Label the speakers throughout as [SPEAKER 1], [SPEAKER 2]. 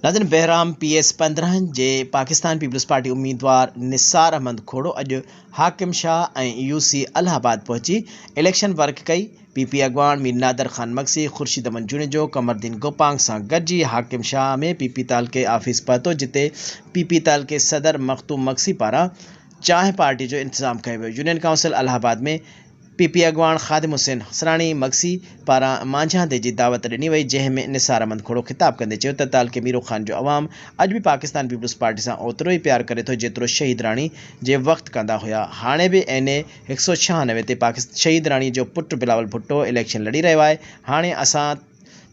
[SPEAKER 1] नाज़रीन, बहराम PS-15 जे Pakistan peoples party उम्मीदवार निसार अहमद खोड़ो अॼु हाकिम शाह ऐं UC इलाहाबाद पहुची इलेक्शन वर्क कई। PP अॻवान मीर नादर ख़ान मक्सी, ख़ुर्शीद अमन जुनेजो, कमरदीन गोपांग सां गॾिजी हाकिम शाह में PP तालके ऑफिस पहुतो, जिते PP तालके सदर मखतूम मक्सी पारां चांहि पार्टी जो इंतज़ाम कयो वियो। यूनियन काउंसिल इलाहाबाद में PP अॻवान ख़ादिम हुसैन हसरानी मक्सी पारां मांझांदे जी दावत ॾिनी वई, जंहिं में निसार अहमद खोड़ो ख़िताब कंदे चयो त तालके मीरो ख़ान जो अवाम अॼु बि पाकिस्तान पीपल्स पार्टी सां ओतिरो ई प्यार करे थो जेतिरो शहीद राणी जे वक़्तु कंदा हुआ। हाणे बि NA 196 ते शहीद राणी जो पुटु बिलावल भुट्टो इलेक्शन लड़ी रहियो आहे। हाणे असां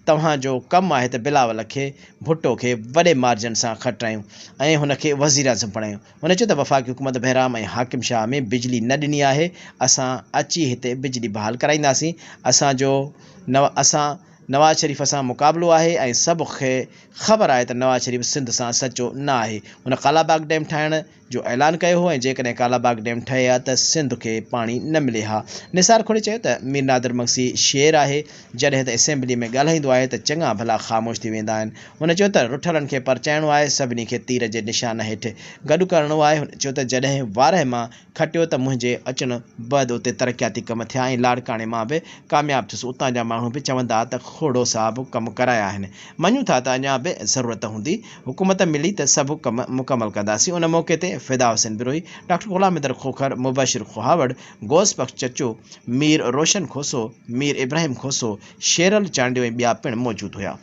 [SPEAKER 1] तव्हांजो कमु आहे त बिलावल खे भुट्टो खे वॾे मार्जन सां खटायूं ऐं हुनखे वज़ीर आज़म बणायूं। हुन चयो त वफ़ाक़ी हुकूमत बहराम ऐं हाकिम शाह में बिजली न ॾिनी आहे, असां अची हिते बिजली बहाल कराईंदासीं। असां नवाज़ शरीफ़ सां मुक़ाबिलो आहे ऐं सभु खे ख़बर आहे त नवाज़ शरीफ़ सिंध सां सचो न आहे। हुन कालाबाग डैम ठाहिण जो ऐलान कयो हो ऐं जेकॾहिं कालाबाग डैम ठहे हा त सिंध खे पाणी न मिले हा। निसार खोड़े चयो त मीर नादर मक्सी शेर आहे, जॾहिं त असेंबली में ॻाल्हाईंदो आहे त चङा भला ख़ामोश थी वेंदा आहिनि। हुन चयो त रुठलनि खे परचाइणो आहे, सभिनी खे तीर जे निशान हेठि गॾु करिणो आहे। हुन चयो त जॾहिं वारह मां खटियो त मुंहिंजे अचण बैदि उते तरक़ियाती कम थिया ऐं लाड़काणे मां बि कामयाबु थियुसि। उतां जा माण्हू बि चवंदा त खोड़ो साहब कमु कराया आहिनि। मञूं था त अञा बि ज़रूरत हूंदी, हुकूमत मिली त सभु कम मुकमल कंदासीं। उन मौक़े ते फिदा हुसैन बिरोही, डॉक्टर ग़ुलाम हैदर खोखर, मुबशिर खुहावड़, गौस बख्श चचो, मीर रोशन खोसो, मीर इब्राहिम खोसो, शेरल चांडियो ऐं ॿिया पिणु मौजूदु हुआ।